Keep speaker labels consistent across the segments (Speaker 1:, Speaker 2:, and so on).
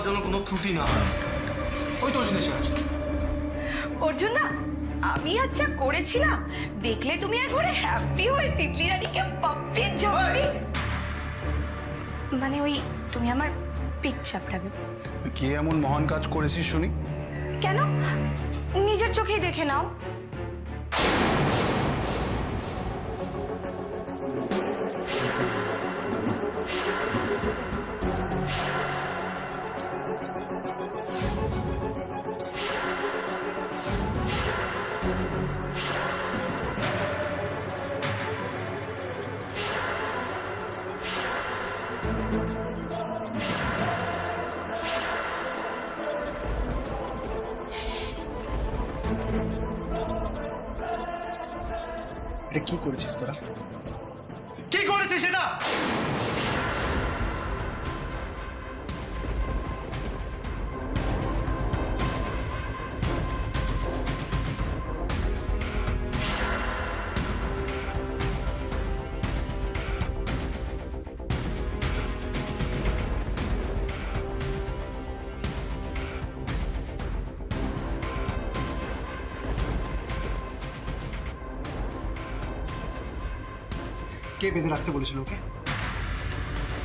Speaker 1: যেন কোনো ত্রুটি না হয়। ওই তো অর্জুন এসে গেছে।
Speaker 2: অর্জুন না, আমি আচ্ছা করেছিলাম, দেখলে তুমি একবারে হ্যাপি হয়ে তিতলি রানীকে পাপ্পি ঝাপি, মানে ওই তুমি আমার পিঠ চাপড়াবে।
Speaker 3: কি এমন মহান কাজ করেছিস শুনি?
Speaker 2: কেন, নিজের চোখেই দেখে নাও।
Speaker 3: এটা কি করেছিস তোরা?
Speaker 1: কি করেছিস সেটা?
Speaker 3: কে বেঁধে রাখতে বলেছিল ওকে?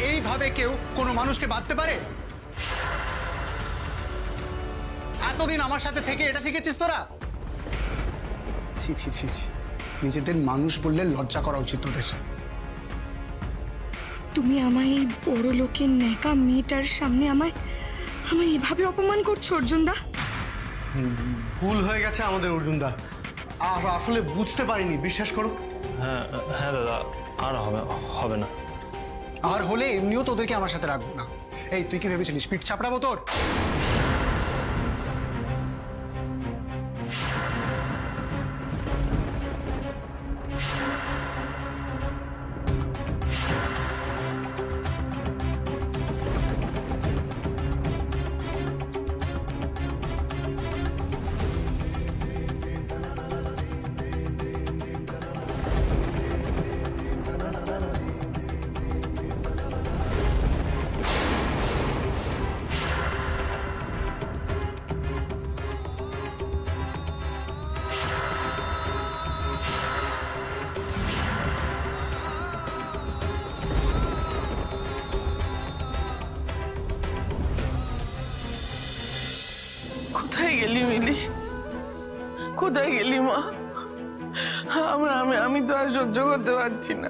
Speaker 3: এইভাবে কেউ কোনো মানুষকে বাঁধতে পারে? এতদিন আমার সাথে থেকে এটা শিখেছিস তোরা? ছি ছি ছি ছি, নিজেদের মানুষ বললে লজ্জা করা উচিত তোদের।
Speaker 2: তুমি আমায় এই বড় লোকের ন্যাকা মেয়েটার সামনে আমায় এভাবে অপমান করছো অর্জুনদা?
Speaker 1: ভুল হয়ে গেছে আমাদের অর্জুনদা, আসলে বুঝতে পারিনি, বিশ্বাস করো।
Speaker 4: হ্যাঁ হ্যাঁ দাদা, আর হবে না।
Speaker 3: আর হলে এমনিও তোদেরকে আমার সাথে রাখবো না। এই তুই কি ভেবেছিলিস পিঠ চাপড়াবো তোর?
Speaker 5: কোথায় গেলি মিলি? কোথায় গেলি মা? আমি তো আর সহ্য করতে পারছি না।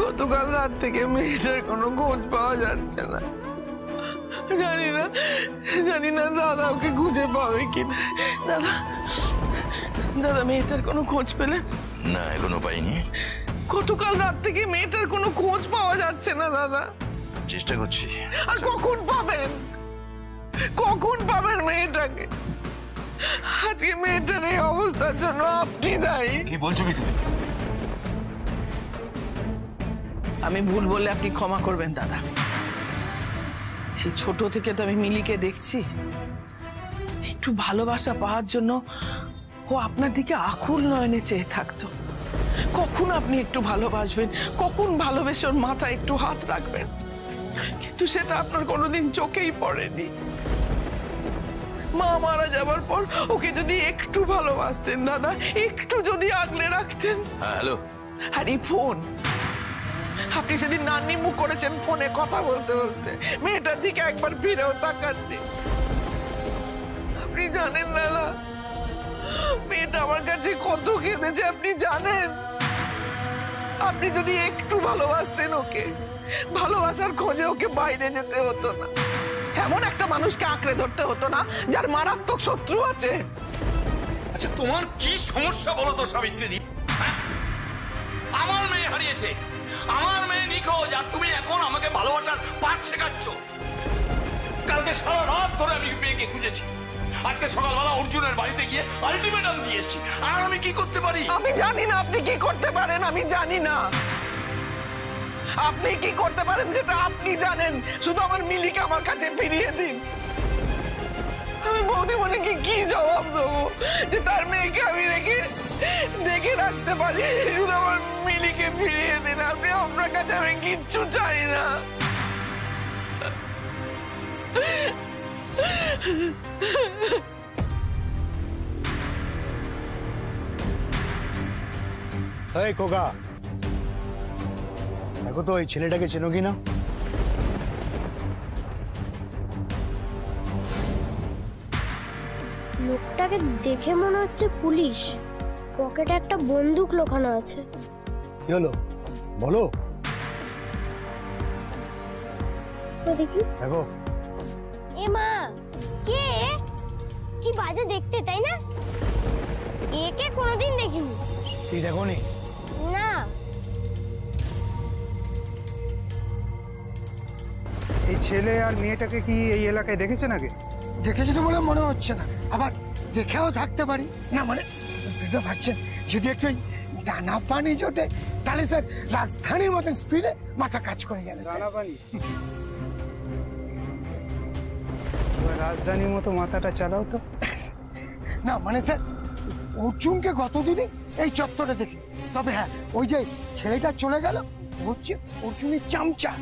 Speaker 5: গতকাল রাত থেকে মেয়েটার কোনো খোঁজ পাওয়া যাচ্ছে না। জানি না দাদা ওকে খুঁজে পাবে কিনা। দাদা মেয়েটার কোনো খোঁজ পেলেন?
Speaker 4: না, এখনো পাইনি।
Speaker 5: গতকাল রাত থেকে মেয়েটার কোনো খোঁজ পাওয়া যাচ্ছে না দাদা।
Speaker 4: চেষ্টা করছি।
Speaker 5: আর কখন পাবেন? কখন পাবেন মেয়েটাকে? আজকে মেয়েটার এই অবস্থার জন্য আপনি দায়ী।
Speaker 4: কি বলছো কি তুমি?
Speaker 5: আমি ভুল বলে আপনি ক্ষমা করবেন দাদা। সেই ছোট থেকে তো আমি মিলিকে দেখছি, একটু ভালোবাসা পাওয়ার জন্য ও আপনার দিকে আকুল নয়নে চেয়ে থাকতো। কখন আপনি একটু ভালোবাসবেন, কখন ভালোবেসে ওর মাথায় একটু হাত রাখবেন, কিন্তু সেটা আপনার কোনোদিন চোখেই পড়েনি। মা মারা যাবার পর ওকে যদি একটু ভালোবাসতেন দাদা, একটু যদি আগলে রাখতেন।
Speaker 4: হ্যালো।
Speaker 5: আর এই ফোন, আপনি সেদিন নান্নি মুখ করেছেন ফোনে কথা বলতে বলতে, মেয়েটার দিকে একবার ফিরেও তাকাননি। আপনি জানেন দাদা মেয়েটা আমার কাছে কত কেঁদেছে, আপনি জানেন? আপনি যদি একটু ভালোবাসতেন ওকে, ভালোবাসার খোঁজে ওকে বাইরে যেতে হতো না, এমন একটা মানুষকে আঁকড়ে ধরতে হতো না যার মারাত্মক শত্রু আছে।
Speaker 6: আচ্ছা তোমার কি সমস্যা বলো তো সাবিত্রী? আমার মেয়ে হারিয়েছে, আমার মেয়ে নিখোঁজ, আর তুমি এখন আমাকে ভালোবাসার পাঠ শেখাচ্ছ। কালকে সারা রাত ধরে আমি মেয়েকে খুঁজেছি, আজকে সকালবেলা অর্জুনের বাড়িতে গিয়ে আলটিমেটাম দিয়ে এসেছি। আর আমি কি করতে পারি?
Speaker 5: আমি জানি না আপনি কি করতে পারেন, আমি জানি না আপনি কি করতে পারেন, যেটা আপনি জানেন। শুধু আমার মিলিকে আমার কাছে ফিরিয়ে দিন। আমি বৌদিমণিকে কি জবাব দেবো যে তার মেয়েকে আমি দেখে রাখতে পারি? শুধু আমার মিলিকে ফিরিয়ে দিন আপনি, আপনার কাছে আমি কিচ্ছু চাই না।
Speaker 3: এই কোকা, দেখো তো এই ছেলেটাকে চেনো কি না?
Speaker 7: লোকটাকে দেখে মনে হচ্ছে পুলিশ। পকেটে একটা বন্দুক লোকানো আছে।
Speaker 3: কি হলো বলো।
Speaker 7: তো দেখি।
Speaker 3: দেখো।
Speaker 7: এ মা, কে? কি বাজে দেখতে, তাই না? একে কোনোদিন দেখিনি।
Speaker 3: তুই দেখো নি?
Speaker 7: না।
Speaker 8: এই ছেলে আর মেয়েটাকে কি এই এলাকায় দেখেছে নাকি?
Speaker 9: দেখেছি তো বলে মনে হচ্ছে না, আবার দেখেও থাকতে পারি না। মানে বুঝতে পারছেন, যদি একটু দানা পানি জোটে তাহলে স্যার রাজধানীর মতন স্পিডে মাথা কাজ করে যাবে স্যার।
Speaker 8: দানা পানি? এবার রাজধানীর মতো মাথাটা চালাও তো।
Speaker 9: না মানে স্যার, অর্জুনকে গত দুদিন এই চত্বরে দেখি। তবে হ্যাঁ, ওই যে ছেলেটা চলে গেল হচ্ছে অর্জুনের চামচা।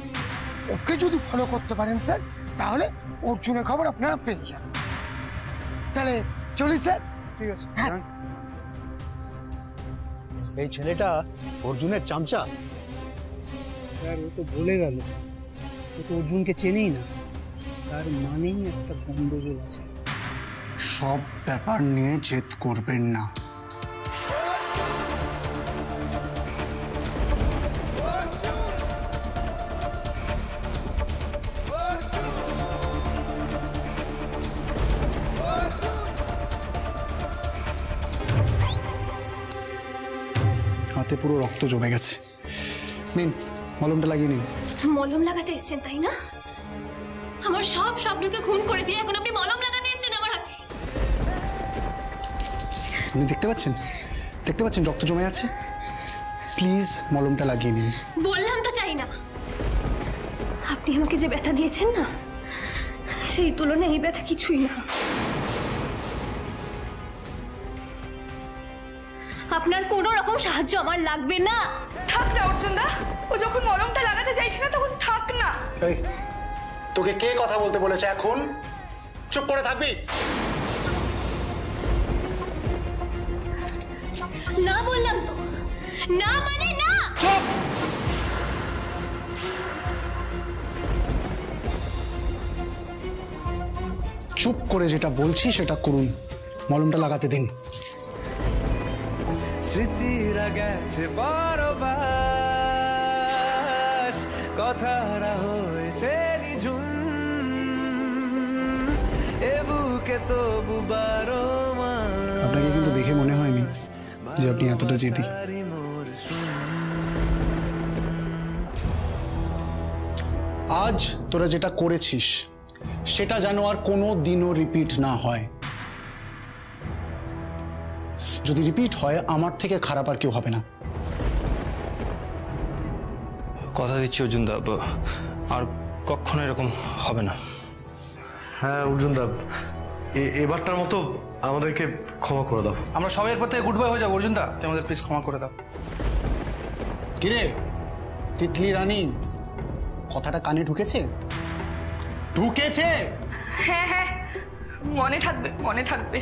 Speaker 9: ওকে যদি ফলো করতে পারেন স্যার, তাহলে অর্জুনের খবর আপনারা পেয়ে যাবেন। তাহলে চলি স্যার।
Speaker 8: ঠিক আছে,
Speaker 9: হ্যাঁ।
Speaker 8: যান।
Speaker 3: এই ছেলেটা অর্জুনের চামচা?
Speaker 8: স্যার, ও তো বলে গেল, ও তো অর্জুনকে চেনেই না। তার মানেই একটা গন্ডগোল আছে।
Speaker 3: সব ব্যাপার নিয়ে জেদ করবেন না। হাতে পুরো রক্ত জমে গেছে। নিন, মলমটা লাগিয়ে নিন।
Speaker 7: মলম লাগাতে এসেছেন, তাই না? আমার সব স্বপ্নকে খুন করে দিয়ে এখন আপনি মলম লাগাতে এসেছেন আমার হাতে।
Speaker 3: আপনি দেখতে পাচ্ছেন রক্ত জমে আছে? প্লিজ মলমটা লাগিয়ে নিন।
Speaker 7: বললাম তো চাই না। আপনি আমাকে যে ব্যথা দিয়েছেন না, সেই তুলনায় এই ব্যথা কিছুই না। আপনার কোনো রকম সাহায্য আমার লাগবে না।
Speaker 2: থাক না অর্জুন দা, ও যখন মলমটা লাগাতে চাইছে না তখন থাক না।
Speaker 3: এই, তোকে কে কথা বলতে বলেছে এখন? চুপ করে থাকবি?
Speaker 7: না বললাম তো, না মানে না।
Speaker 3: চুপ! চুপ করে যেটা বলছি সেটা করুন। মলমটা লাগাতে দিন।
Speaker 10: স্মৃতিরা গেছে পরবাস, কথারা হয়েছে নিঝুম, এ বুকে তবু বারো মাস।
Speaker 3: আপনাকে কিন্তু দেখে মনে হয়নি যে আপনি এতটা জেদি। আজ তোরা যেটা করেছিস সেটা যেন আর কোনো দিনও রিপিট না হয়। যদি রিপিট হয়, আমার থেকে খারাপ আর কেউ হবে না।
Speaker 4: কথা দিচ্ছি অর্জুনদা, আর কখনো এরকম হবে না।
Speaker 1: হ্যাঁ অর্জুনদা, এবারটার মতো আমাদেরকে ক্ষমা করে দাও।
Speaker 11: আমরা সবাই এরপর থেকে গুড বাই হয়ে যাবো। অর্জুনদা, তুই আমাদের প্লিজ ক্ষমা করে দাও।
Speaker 3: কিরে তিতলি রানী, কথাটা কানে ঢুকেছে? ঢুকেছে?
Speaker 2: হ্যাঁ হ্যাঁ, মনে থাকবে মনে থাকবে।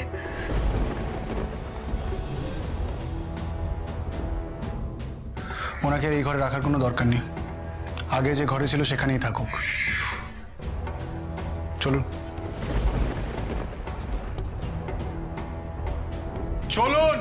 Speaker 3: ওনাকে এই ঘরে রাখার কোনো দরকার নেই। আগে যে ঘরে ছিল সেখানেই থাকুক। চলুন চলুন।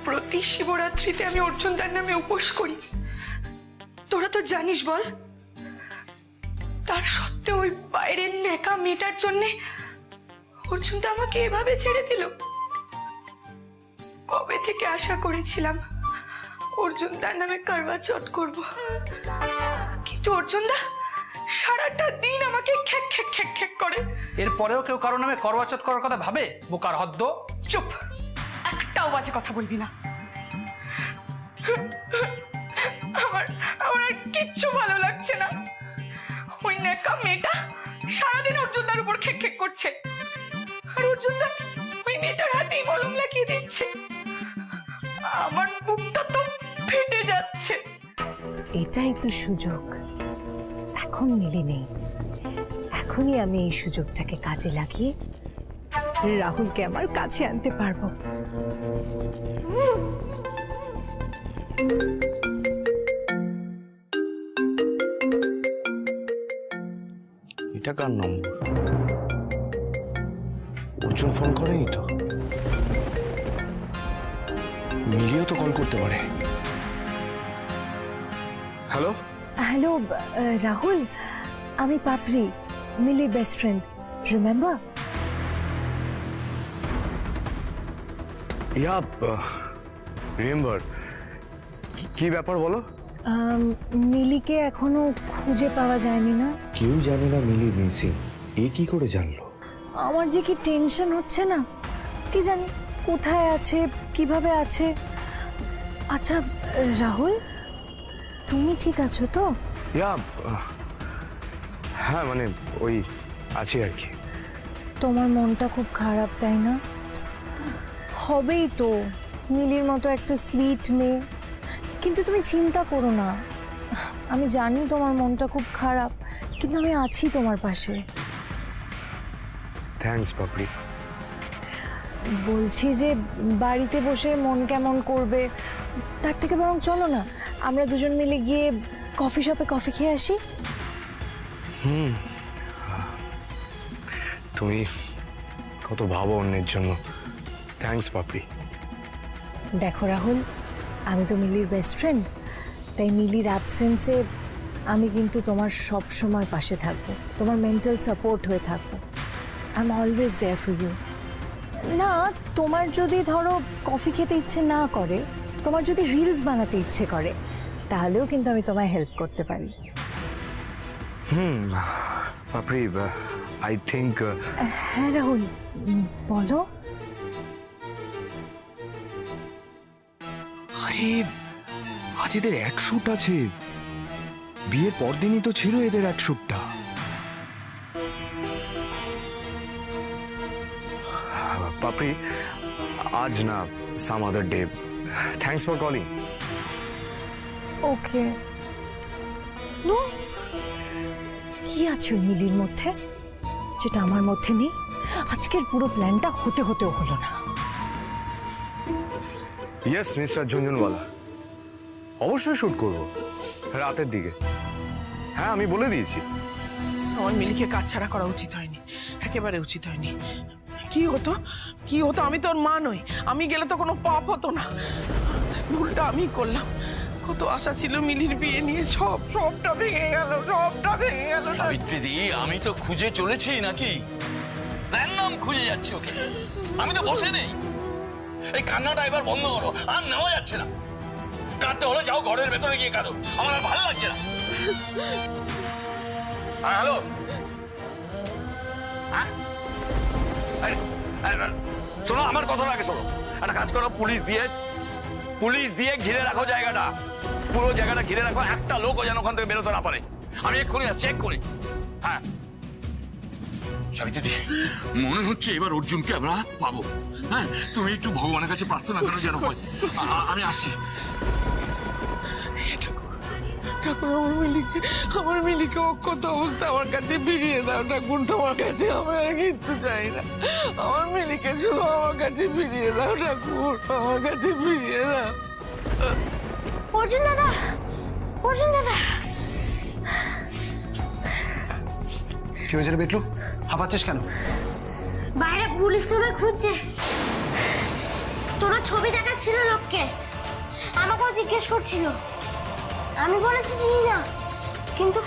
Speaker 2: প্রতি শিবরাত্রিতে আমি অর্জুনদার নামে উপোস করি, তোরা তো জানিস বল। তার সত্ত্বেও ওই বাইরের নেকা মেয়েটার জন্যে অর্জুনদা আমাকে এভাবে ছেড়ে দিল। কবে থেকে আশা করেছিলাম অর্জুনদার নামে কারবা চট করব, কিন্তু অর্জুনদা সারাটা দিন আমাকে খ্যাক খ্যাক খ্যাক খ্যাক করে।
Speaker 11: এরপরেও কেউ কারো নামে করওয়াচত করার কথা ভাবে? বোকার হদ্দ।
Speaker 2: চুপ, একটাও বাজে কথা বলবি না। আমার আমার আর কিচ্ছু ভালো লাগছে না। ওই নেকা মেয়েটা সারাদিন অর্জুনদার উপর খেক খেক করছে, আর অর্জুনদা ওই মেয়েটার হাতেই মলম লাগিয়ে দিচ্ছে। আমার বুকটা তো ফেটে যাচ্ছে।
Speaker 12: এটাই তো সুযোগ। এখন মিলি নেই, এখনই আমি এই সুযোগটাকে কাজে লাগিয়ে রাহুলকে আমার কাছে আনতে পারবো।
Speaker 4: এটা কার নম্বর? অর্জুন ফোন করেনি তো? মিলিও তো কল করতে পারে। হ্যালো
Speaker 12: হ্যালো রাহুল, আমি পাপড়ি, মিলির বেস্ট ফ্রেন্ড, রিমেম্বার?
Speaker 4: ইয়া রিমেম্বার। কি ব্যাপার বলো?
Speaker 12: মিলিকে এখনো খুঁজে পাওয়া যায়নি না?
Speaker 4: কেউ জানে না মিলি মিসিং। এ কি করে জানলো?
Speaker 12: আমার যে কি টেনশন হচ্ছে না, কি জানি কোথায় আছে, কিভাবে আছে। আচ্ছা রাহুল, তুমি ঠিক আছো তো?
Speaker 4: ইয়া হ্যাঁ, মানে ওই আছি আর কি।
Speaker 12: তোমার মনটা খুব খারাপ তাই না? হবেই তো, মিলির মতো একটা সুইট মেয়ে। কিন্তু তুমি চিন্তা করো না, আমি জানি তোমার মনটা খুব খারাপ, কিন্তু আমি আছি তোমার পাশে।
Speaker 4: থ্যাঙ্কস পাপড়ি।
Speaker 12: বলছি যে বাড়িতে বসে মন কেমন করবে, তার থেকে বরং চলো না আমরা দুজন মিলে গিয়ে কফি শপে কফি খেয়ে আসি।
Speaker 4: তুমি কত ভাবো অন্যের জন্য। থ্যাঙ্কস পাপড়ি।
Speaker 12: দেখো রাহুল, আমি তো মিলির বেস্ট ফ্রেন্ড, তাই মিলির অ্যাবসেন্সে আমি কিন্তু তোমার সব সময় পাশে থাকবো, তোমার মেন্টাল সাপোর্ট হয়ে থাকবো। I am always there for you. না, তোমার যদি ধরো কফি খেতে ইচ্ছে না করে, তোমার যদি রিলস বানাতে ইচ্ছে করে, তাহলেও কিন্তু আমি তোমায় হেল্প করতে পারি।
Speaker 4: পাপড়ি, আই থিঙ্ক।
Speaker 12: হ্যাঁ রাহুল, বলো।
Speaker 4: আরে আজ এদের অ্যাড শুট আছে। বিয়ের পরদিনই তো ছিল এদের অ্যাড শুটটা। পাপড়ি, আজ না, some other day. Thanks for calling.
Speaker 12: Okay. No, কি আছে ওই মিলির মধ্যে যেটা আমার মধ্যে নেই? আজকের পুরো প্ল্যানটা হতে হতেও হলো না।
Speaker 4: ইয়েস মিস্টার ঝুনঝুনওয়ালা, অবশ্যই শুট করব রাতের দিকে। হ্যাঁ, আমি বলে দিয়েছি।
Speaker 5: আমার মিলিকে কাজ ছাড়া করা উচিত হয়নি, একেবারে উচিত হয়নি। কি হতো কি হতো, আমি তোর মা নই, আমি গেলে তো কোনো পাপ হতো না। ভুলটা আমি করলাম। কত আশা ছিল মিলির বিয়ে নিয়ে, সবটা ভেঙে গেল, সবটা ভেঙে গেল।
Speaker 6: সাবিত্রী দি, আমি তো খুঁজে চলেছি নাকি? র্যান্ডম খুঁজে যাচ্ছি ওকে, আমি তো বসে নেই। এই কান্নাটা এবার বন্ধ করো, আর নেওয়া যাচ্ছে না। কাঁদতে হলে যাও ঘরের ভেতরে গিয়ে কাঁদো, আমার আর ভালো লাগছে না। হ্যালো, শোনো আমার কথাটা আগে শোনো। একটা কাজ করো, পুলিশ দিয়ে ঘিরে রাখো জায়গাটা, পুরো জায়গাটা ঘিরে রাখো। একটা লোকও যেন ওখান থেকে বেরোতে না পারে। আমি এক্ষুনি চেক করি। হ্যাঁ সাবিত্রী, মনে হচ্ছে এবার অর্জুনকে আমরা পাবো। হ্যাঁ, তুমি একটু ভগবানের কাছে প্রার্থনা করো যেন হয়। আমি আসছি।
Speaker 5: ঠাকুর, আমার মিলিকে অক্ষত অবস্থা আমার কাছে ফিরিয়ে দাও ঠাকুর, তোমার কাছে আমরা আর কিচ্ছু চাই না। আমার মিলিকে শুধু আমার কাছে ফিরিয়ে দাও ঠাকুর, আমার কাছে ফিরিয়ে দাও।
Speaker 7: অর্জুন দাদা, অর্জুন দাদা।
Speaker 3: কি হয়েছে রে বিটলু, হাঁপাচ্ছিস কেন?
Speaker 7: বাইরে পুলিশ তোরা খুঁজছে। তোরা ছবি দেখাচ্ছিল লোককে, আমাকেও জিজ্ঞেস করছিল। আমি বলেছি চিনি না, কিন্তু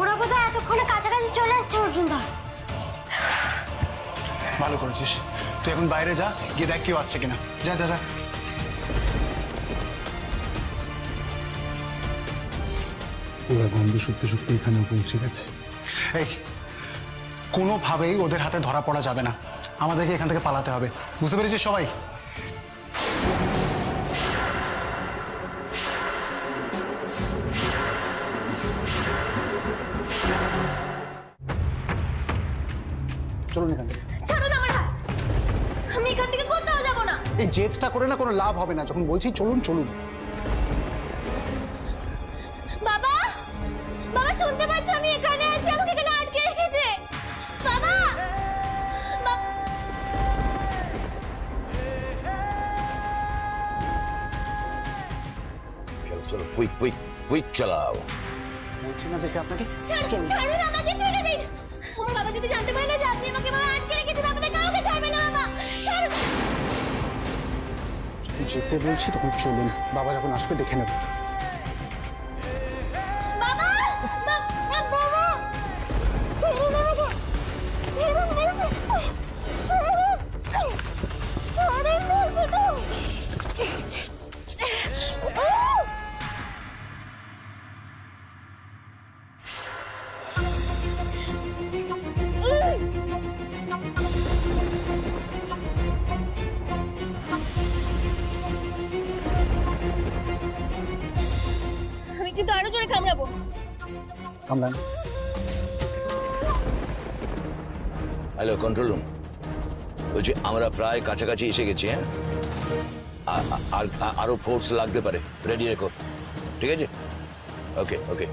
Speaker 7: ওরা বোধহয় এতক্ষণে কাছাকাছি চলে আসছে। অর্জুন দা,
Speaker 3: ভালো করেছিস। তুই এখন বাইরে যা, গিয়ে দেখ কেউ আসছে কিনা। যা যা যা।
Speaker 8: ওরা গন্ধ শুকতে শুকতে এখানেও পৌঁছে গেছে।
Speaker 3: এই, কোনোভাবেই ওদের হাতে ধরা পড়া যাবে না। আমাদেরকে এখান থেকে পালাতে হবে, বুঝতে পেরেছিস সবাই? চলুন এখান থেকে।
Speaker 7: ছাড়ুন আমার হাত, আমি এখান থেকে কোথাও যাব না।
Speaker 3: এই জেদটা করে না কোনো লাভ হবে না, যখন বলছি চলুন চলুন।
Speaker 7: বাবা, বাবা শুনতে পাচ্ছ আমি এখানে আছি, আমাকে এখানে আটকে রেখেছে। বাবা,
Speaker 6: চলো চলো, কুইক কুইক কুইক চালাও।
Speaker 3: বলছি না যেতে আপনাকে।
Speaker 7: ছাড়ুন আমাকে, ছেড়ে দিন। আমার বাবা যদি জানতে পারে না যে আপনি আমাকে বাবা আটকে রেখেছেন, আমাদের কাউকে ছাড়বে না বাবা। ছাড়ুন।
Speaker 3: যখন যেতে বলছি তখন চলুন, বাবা যখন আসবে দেখে নেব।
Speaker 7: বাবা, বাবা, ছেড়ুন আমাকে, ছেড়ুন বলছি। ছাড়ুন বলছি তো। আমি কিন্তু আরো জোরে কামড়াবো।
Speaker 3: কামড়ান।
Speaker 6: হ্যালো কন্ট্রোল রুম, বলছি আমরা প্রায় কাছাকাছি এসে গেছি। হ্যাঁ, আর আরো ফোর্স লাগতে পারে, রেডি রেখো, ঠিক আছে? ওকে ওকে।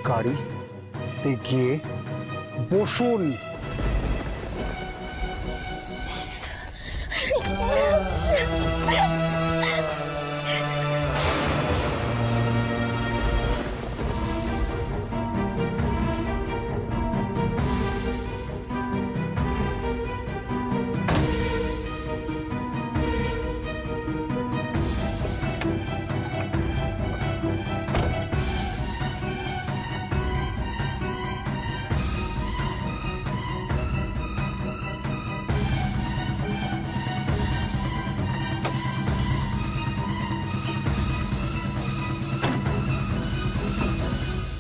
Speaker 3: গাড়িতে গিয়ে বসুন।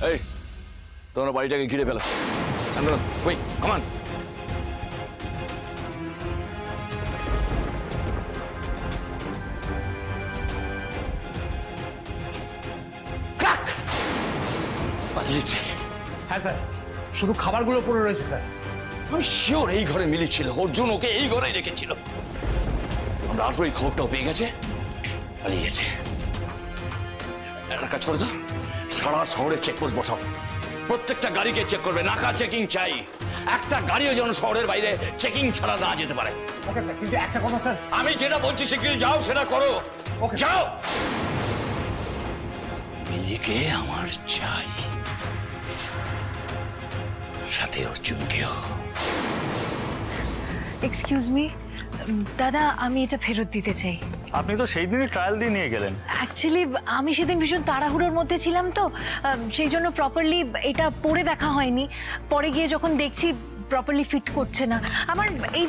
Speaker 6: এই তোমরা বাড়িটাকে ঘিরে ফেলো। Quick come on. পালিয়েছে।
Speaker 1: হ্যাঁ স্যার, শুধু খাবারগুলো পড়ে রয়েছে স্যার।
Speaker 6: আমি শিওর এই ঘরে মিলি ছিল, অর্জুন ওকে এই ঘরেই রেখেছিল। আমরা আসবো, এই খবরটাও পেয়ে গেছে, পালিয়েছে। একটা কাজ করো তো, সারা শহরে চেকপোস্ট বসাও, প্রত্যেকটা গাড়িকে চেক করবে, নাকা চেকিং চাই। একটা গাড়িও যেন শহরের বাইরে চেকিং ছাড়া না যেতে পারে।
Speaker 1: ওকে স্যার, কিন্তু একটা কথা স্যার,
Speaker 6: আমি যেটা বলছি শিগগিরই যাও, সেটা করো। যাও। মিলিকে আমার চাই, সাথে অর্জুনকেও।
Speaker 12: এক্সকিউজ মি দাদা, আমি এটা ফেরত দিতে চাই।
Speaker 4: আপনি তো সেই দিনই ট্রায়াল দিয়ে নিয়ে গেলেন।
Speaker 12: অ্যাকচুয়ালি আমি সেদিন ভীষণ তাড়াহুড়োর মধ্যে ছিলাম তো, সেই জন্য প্রপারলি এটা পরে দেখা হয়নি। পরে গিয়ে যখন দেখছি প্রপারলি ফিট করছে না। আমার এই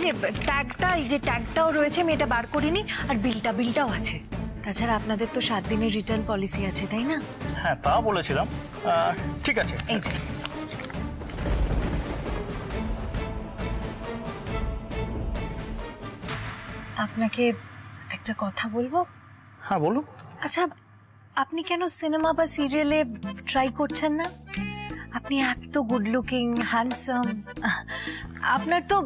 Speaker 12: যে ট্যাগটাও রয়েছে, আমি এটা বার করিনি। আর বিলটাও আছে। তাছাড়া আপনাদের তো 7 দিনের রিটার্ন পলিসি আছে, তাই না?
Speaker 4: হ্যাঁ, তা বলেছিলাম। ঠিক আছে,
Speaker 12: এই যে আপনাকে একটা কথা বলবো।
Speaker 4: হ্যাঁ বলুন।
Speaker 12: আচ্ছা, আপনি কেন সিনেমা বা সিরিয়ালে ট্রাই করছেন না? আপনি এত গুড লুকিং, হ্যান্ডসাম, আপনার তো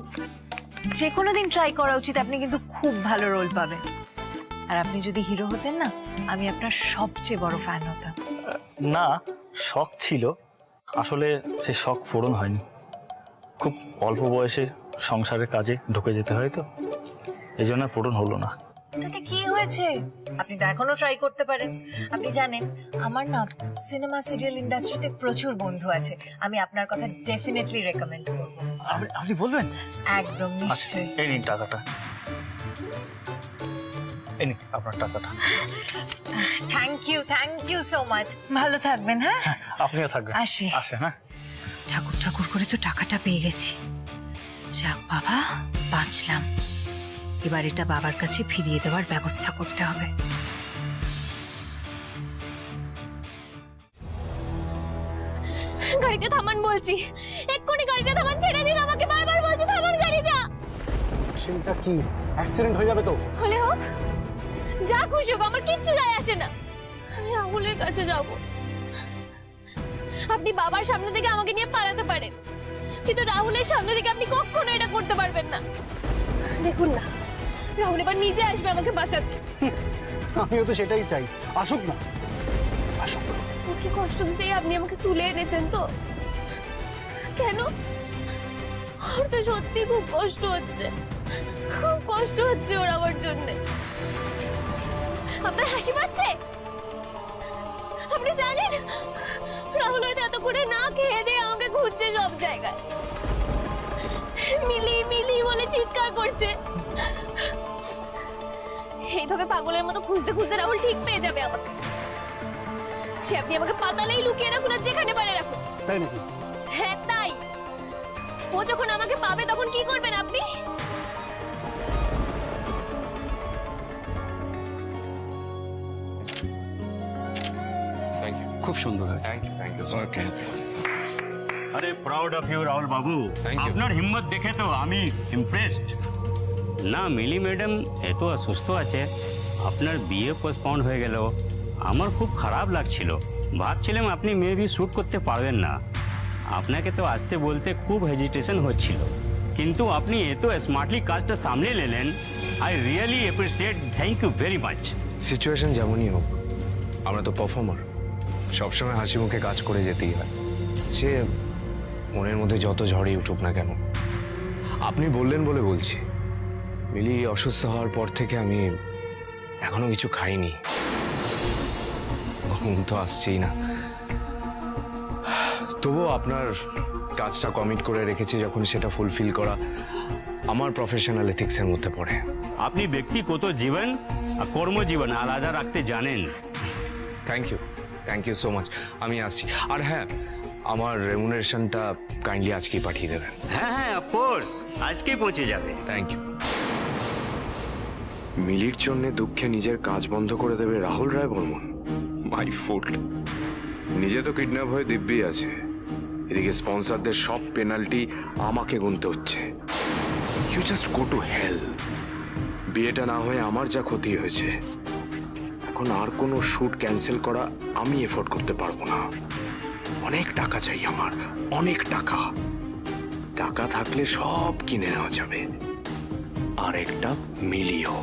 Speaker 12: যে কোনো দিন ট্রাই করা উচিত। আপনি কিন্তু খুব ভালো রোল পাবেন। আর আপনি যদি হিরো হতেন না, আমি আপনার সবচেয়ে বড় ফ্যান হতাম।
Speaker 4: না, শখ ছিল, আসলে সে শখ পূরণ হয়নি। খুব অল্প বয়সে সংসারের কাজে ঢুকে যেতে হয়, তো এই জন্য পূরণ হলো না।
Speaker 12: তাতে কি হয়েছে? আপনি তো এখনো ট্রাই করতে পারেন। আপনি জানেন, আমার না সিনেমা সিরিয়াল ইন্ডাস্ট্রিতে প্রচুর বন্ধু আছে। আমি আপনার কথা ডেফিনেটলি রেকমেন্ড করব।
Speaker 4: আপনি বলবেন?
Speaker 12: একদম নিশ্চয়ই।
Speaker 4: এই নিন টাকাটা, এই নিন আপনার টাকাটা।
Speaker 12: Thank you so much. ভালো থাকবেন। হ্যাঁ,
Speaker 4: আপনিও থাকবেন।
Speaker 12: আসি।
Speaker 4: হ্যাঁ,
Speaker 12: ঠাকুর করে তো টাকাটা পেয়ে গেছি। যাক বাবা, বাঁচলাম। এবার এটা বাবার কাছে ফিরিয়ে দেওয়ার ব্যবস্থা করতে হবে।
Speaker 7: গাড়িটা থামান বলছি, এক্ষুনি গাড়িটা থামান, ছেড়ে দিন আমাকে, বারবার বলছি থামান গাড়িটা।
Speaker 3: সেটা কি অ্যাক্সিডেন্ট হয়ে যাবে তো?
Speaker 7: হলে হোক, যা খুশি হোক, আমার কিচ্ছু যায় আসে না। আমি রাহুলের কাছে যাব।
Speaker 13: আপনি বাবার সামনে থেকে আমাকে নিয়ে পালাতে পারেন, কিন্তু রাহুলের সামনে থেকে আপনি কখনো এটা করতে পারবেন না। দেখুন না, রাহুল এবার নিজে আসবে আমাকে বাঁচাতে।
Speaker 3: আমিও তো সেটাই চাই, আসুক না, আসুক।
Speaker 13: ওকে কষ্ট দিতেই আপনি আমাকে তুলে এনেছেন তো? কেন? ওর তো সত্যি খুব কষ্ট হচ্ছে, খুব কষ্ট হচ্ছে ওর আমার জন্য। আপনার হাসি পাচ্ছে? আপনি জানেন রাহুল হয়তো এত করে না খেয়ে দিয়ে আমাকে খুঁজছে সব জায়গায়, মিলি মিলি বলে চিৎকার করছে। এইভাবে পাগলের মতো খুঁজতে খুঁজতে রাহুল ঠিক পেয়ে যাবে আমাকে। সে আপনি আমাকে পাতালেই লুকিয়ে রাখুন আর যেখানে পারে রাখুন।
Speaker 3: তাই নাকি?
Speaker 13: হ্যাঁ তাই। ও যখন আমাকে পাবে তখন কি করবেন আপনি?
Speaker 3: খুব সুন্দর হয়েছে।
Speaker 4: আরে প্রাউড অফ ইউ রাহুল বাবু, আপনার হিম্মত দেখে তো আমি ইমপ্রেসড।
Speaker 14: না মিলি ম্যাডাম এত অসুস্থ আছে, আপনার বিয়ে পোস্টপন্ড হয়ে গেল, আমার খুব খারাপ লাগছিল। ভাবছিলাম আপনি মেবি শ্যুট করতে পারবেন না, আপনাকে তো আসতে বলতে খুব হেজিটেশন হচ্ছিল, কিন্তু আপনি এত স্মার্টলি কাজটা সামলে নিলেন। I really appreciate, thank you very much.
Speaker 15: Situation যেমনই হোক, আমরা তো পারফর্মার, সবসময় হাসি মুখে কাজ করে যেতেই হয়, সে মনের মধ্যে যত ঝড়ই উঠুক না কেন। আপনি বললেন বলে বলছি, মিলি অসুস্থ হওয়ার পর থেকে আমি এখনো কিছু খাইনি, ঘুম তো আসছেই না। তবুও আপনার কাজটা কমিট করে রেখেছি যখন, সেটা ফুলফিল করা আমার প্রফেশনাল এথিক্সের মধ্যে পড়ে।
Speaker 14: আপনি ব্যক্তিগত জীবন আর কর্মজীবন আলাদা রাখতে জানেন।
Speaker 15: Thank you so much. আমি আসছি। আর হ্যাঁ, আমার রেমুনারেশনটা কাইন্ডলি আজকেই পাঠিয়ে দেবেন।
Speaker 14: হ্যাঁ হ্যাঁ, অফকোর্স আজকেই পৌঁছে যাবে।
Speaker 15: Thank you. মিলির জন্য দুঃখে নিজের কাজ বন্ধ করে দেবে রাহুল রায় বর্মন? My foot. নিজে তো কিডন্যাপ হয়ে দিব্যি আছে, এদিকে স্পন্সরদের সব পেনাল্টি আমাকে গুনতে হচ্ছে। You just go to hell. বিয়েটা না হয়ে আমার যা ক্ষতি হয়েছে, এখন আর কোনো শুট ক্যান্সেল করা আমি এফোর্ড করতে পারবো না। অনেক টাকা চাই আমার, অনেক টাকা। টাকা থাকলে সব কিনে নেওয়া যাবে, আর একটা মিলিও।